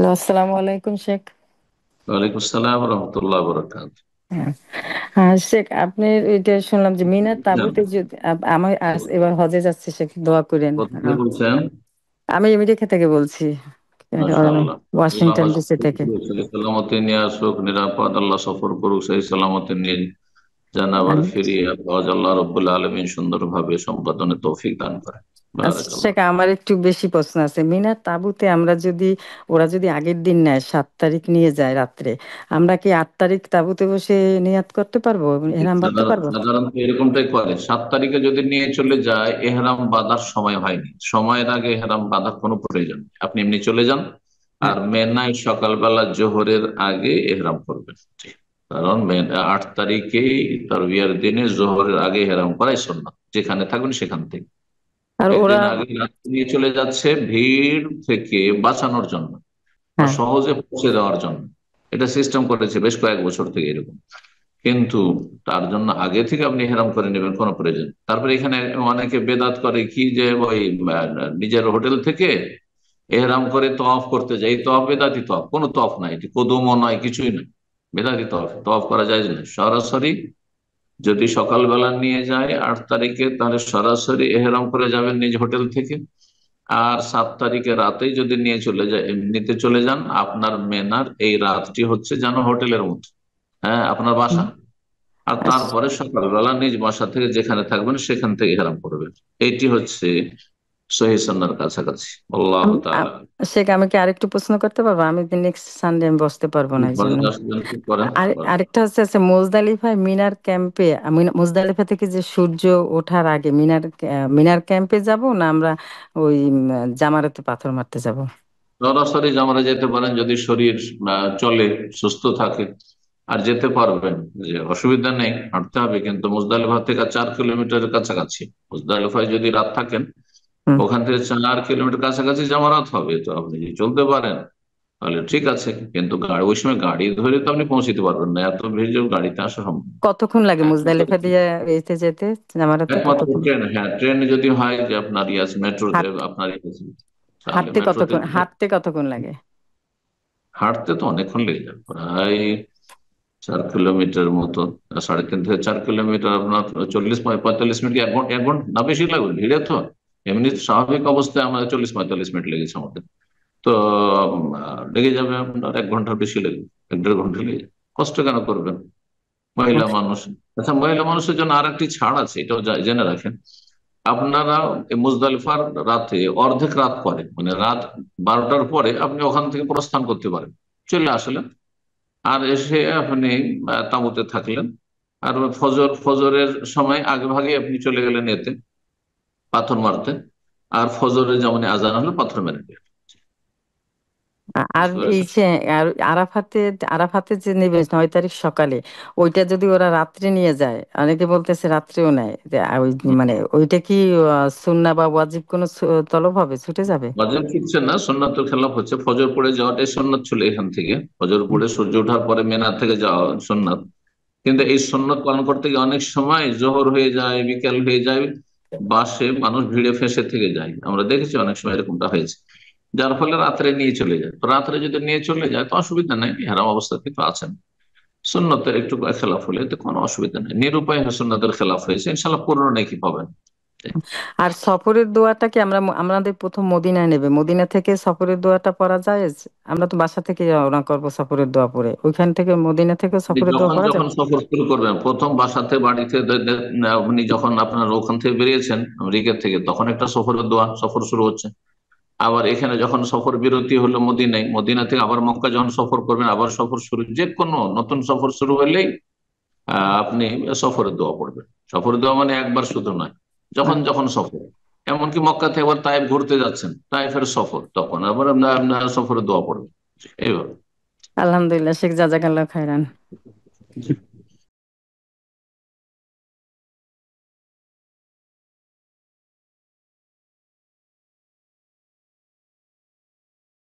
Hello, আসসালামু আলাইকুম শেখ। ওয়ালাইকুম আসসালাম রহমতুল্লাহ বরকাত। হ্যাঁ। হ্যাঁ শেখ, আপনি এটা শুনলাম যে মিনার তাঁবুতে যদি আমি এবার হজে যাচ্ছি শেখ, দোয়া করেন। কোথা থেকে বলছেন? আমি আমেরিকা থেকে বলছি, মাশাআল্লাহ। আল্লাহ ওয়াশিংটন হজ ডিসি থেকে। সহি সালামতে নিয়ে আসুক, নিরাপদ আল্লাহ সফর করুক, সহি সালামতে নিয়ে যেন আবার ফিরিয়ে হজ আল্লাহ রব্বুল আলমিন সুন্দরভাবে সম্পাদনে তৌফিক দান করে। আচ্ছা বারাকাল্লাহ। শেখ, আমার একটু বেশি প্রশ্ন আছে। মিনার তাঁবুতে আমরা যদি, ওরা যদি আগের দিন নেয়, 7 তারিখ নিয়ে যায় রাত্রে, আমরা কি 8 তারিখ তাঁবুতে বসে নিয়াত করতে পারবো, এহরাম বাঁধতে পারবো? সাধারণত এরকমটাই করে, 7 তারিখে যদি নিয়ে চলে যায় এহরাম বাঁধার সময় হয়নি, সময়ের আগে এহরাম বাঁধার কোনো প্রয়োজন নেই। আপনি এমনি চলে যান হ্যাঁ। আর মেনায় সকালবেলা জোহরের আগে এহরাম করবেন। কারণ 8 তারিখেই তার বিয়ের দিনে জোহরের আগে এহরাম করাই সুন্নাত, যেখানে থাকবেন সেখান থেকে। আর ওরা। একদিন আগে রাত্রে নিয়ে চলে যাচ্ছে ভিড় থেকে বাঁচানোর জন্য বা হ্যাঁ। সহজে পৌঁছে দেওয়ার জন্য। এটা সিস্টেম করেছে বেশ কয়েক বছর থেকে এরকম। কিন্তু তার জন্য আগে থেকে আপনি হেরাম করে নেবেন, কোনো প্রয়োজন নেই। তারপরে এখানে অনেকে বেদাত করে কি, যে ওই নিজের হোটেল থেকে এহরাম করে তওয়াফ করতে যাই, তওয়াফ বেদাতি তওয়াফ, কোনো তওয়াফ নাই, এটি কদমও নয়, কিছুই নয়। বেদাতি তওয়াফ, তওয়াফ করা যায় না। সরাসরি যদি সকালবেলা নিয়ে যায় 8 তারিখে, তাহলে সরাসরি এহরাম করে যাবেন নিজ হোটেল থেকে। আর 7 তারিখে রাতেই যদি নিয়ে চলে যায়, এমনিতে চলে যান, আপনার মেনার এই রাতটি হচ্ছে যেন হোটেলের মতো, হ্যাঁ, আপনার বাসা। আর আচ্ছা। তারপরে সকালবেলা নিজ বাসা থেকে যেখানে থাকবেন সেখান থেকে ইহরাম করবেন। এইটি হচ্ছে সহি সুন্নাহর কাছাকাছি। আল্লাহ তাআলা। শেখ, আমি কি আরেকটু প্রশ্ন করতে পারবো? আমি নেক্সট সানডে আমি বসতে পারবো না, এই জন্য। করেন আর করেন। আরেকটা হচ্ছে আছে মুজদালিফায় মিনার ক্যাম্পে, আমি মুজদালিফা থেকে যে সূর্য ওঠার আগে মিনার ক্যাম্পে যাব, না আমরা ওই জামারাতে পাথর মারতে যাব? সরাসরি আমরা যেতে পারেন যদি শরীর চলে, সুস্থ থাকে আর যেতে পারবেন, যে অসুবিধা নেই, হাঁটতে হবে কিন্তু মুজদালিফা থেকে 4 কিলোমিটারের কাছাকাছি। মুজদালিফায় যদি রাত থাকেন, হুম। ওখান থেকে 4 কিলোমিটার কাছাকাছি জামারাত হবে, তো আপনি যদি চলতে পারেন তাহলে ঠিক আছে। কিন্তু গাড়ি, ওই সময় গাড়ি ধরে তো আপনি পৌঁছতে পারবেন না, এত ভিড় যে গাড়িতে আসা সম্ভব না। কতক্ষণ লাগে একমাত্র মুজদালিফা দিয়ে যেতে যেতে, জামারাতে একমাত্র কতক্ষণ? ট্রেন, হ্যাঁ, ট্রেন যদি হয় যে আপনার ইয়াস মেট্রোতে, হাঁট আপনার তাহলে হাঁটতে মেট্রোতে কতক্ষণ, হাঁটতে কতক্ষণ লাগে? হাঁটতে তো অনেকক্ষণ লেগে যাবে, প্রায় 4 কিলোমিটার মতো। 3.5 থেকে 4 কিলোমিটার আপনার 40 45 মিনিট, 1 ঘন্টা, 1 ঘন্টা না বেশি লাগবে, ভিড়ে তো। এমনি স্বাভাবিক অবস্থায় আমাদের 40 45 মিনিট লেগেছে আমাদের। তো লেগে যাবে আপনার 1 ঘন্টার বেশি লেগে, 1 দেড় ঘন্টা লেগে যাবে। কষ্ট কেন করবেন মহিলা আচ্ছা। মানুষ? আচ্ছা, মহিলা মানুষের জন্য আর একটি ছাড় আছে, এটাও জেনে রাখেন। আপনারা এই মুজদালিফার রাতে অর্ধেক রাত পরে, মানে রাত 12টার পরে আপনি ওখান থেকে প্রস্থান করতে পারেন, চলে আসলেন। আর এসে আপনি তাঁবুতে থাকলেন। আর ফজরের সময় আগে ভাগে আপনি চলে গেলেন এতে, পাথর মারতে। আর ফজরের যেমন আজান হলো পাথর মেরে দিলেন। আর বুঝতে এই পেরেছেন? যে আর আরাফাতে, আরাফাতে যে নেবে 9 তারিখ সকালে, ওইটা যদি ওরা রাত্রে নিয়ে যায়, অনেকে বলতেছে রাত্রেও নেয়, যে ওই মানে ওইটা কি সুন্নাহ বা ওয়াজিব কোনো তলব হবে, ছুটে যাবে? ওয়াজিব ফিরছে না, সুন্নাতের খেলাফ হচ্ছে। ফজর পড়ে যাওয়াটাই সুন্নাত ছিল এখান থেকে, ফজর পড়ে সূর্য ওঠার পরে মেনা থেকে যাওয়া সুন্নাত। কিন্তু এই সুন্নত পালন করতে গিয়ে অনেক সময় জোহর হয়ে যায়, বিকেল হয়ে যায়, বাসে মানুষ ভিড়ে ফেঁসে থেকে যায়, আমরা দেখেছি অনেক সময় এরকমটা হয়েছে। যার ফলে রাত্রে নিয়ে চলে যায়। তো রাত্রে যদি নিয়ে চলে যায় তো অসুবিধা নেই, হেরাম অবস্থা কিন্তু আছেন। সুন্নতের একটু খেলাফ হলে তো কোনো অসুবিধা নেই, নিরুপায় সুন্নতের খেলাফ হয়েছে, ইনশাল্লাহ পূর্ণ নেকি পাবেন। আর সফরের দোয়াটা কি আমাদের প্রথম মদিনায় নেবে, মদিনা থেকে সফরের দোয়াটা পড়া যায়? আমরা তো বাসা থেকে রওনা করবো সফরের দোয়া পড়ে, ওইখান থেকে মদিনা থেকে আপনি সফরের দোয়া যখন পড়া যায়? যখন সফর শুরু করবেন, প্রথম বাসাতে বাড়িতে আপনি যখন আপনার ওখান থেকে বেরিয়েছেন আমেরিকা থেকে, তখন একটা সফরের দোয়া, সফর শুরু হচ্ছে। আবার এখানে যখন সফর বিরতি হলো মদিনায়, মদিনা থেকে আবার মক্কা যখন সফর করবেন, আবার সফর শুরু, যে কোনো নতুন সফর শুরু হলেই আপনি সফরের দোয়া পড়বেন। সফরের দোয়া মানে একবার শুধু নয়, যখন যখন সফর। এমনকি মক্কা থেকে আবার তাইফ ঘুরতে যাচ্ছেন, তাইফের সফর, তখন আবার আপনার সফরের দোয়া পড়বেন। এইভাবে। আলহামদুলিল্লাহ শেখ, জাজাকাল্লাহ খাইরান।